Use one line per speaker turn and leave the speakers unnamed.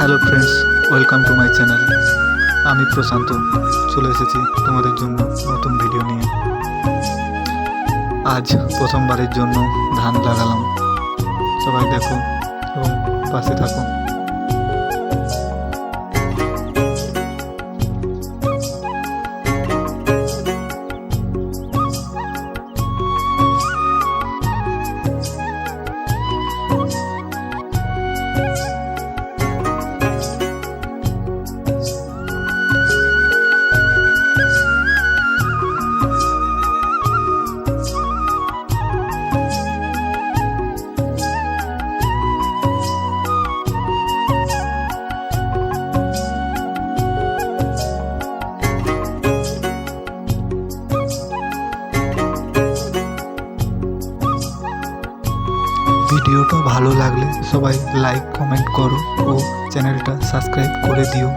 Hello friends, welcome to my channel. আমি প্রশান্ত চলে এসেছি তোমাদের জন্য নতুন ভিডিও নিয়ে। আজ প্রথমবারের জন্য ধান লাগালাম। সবাই দেখো এবং পাশে থাকো। ভিডিওটা ভালো লাগলে সবাই লাইক কমেন্ট করো ও চ্যানেলটা সাবস্ক্রাইব করে দিও।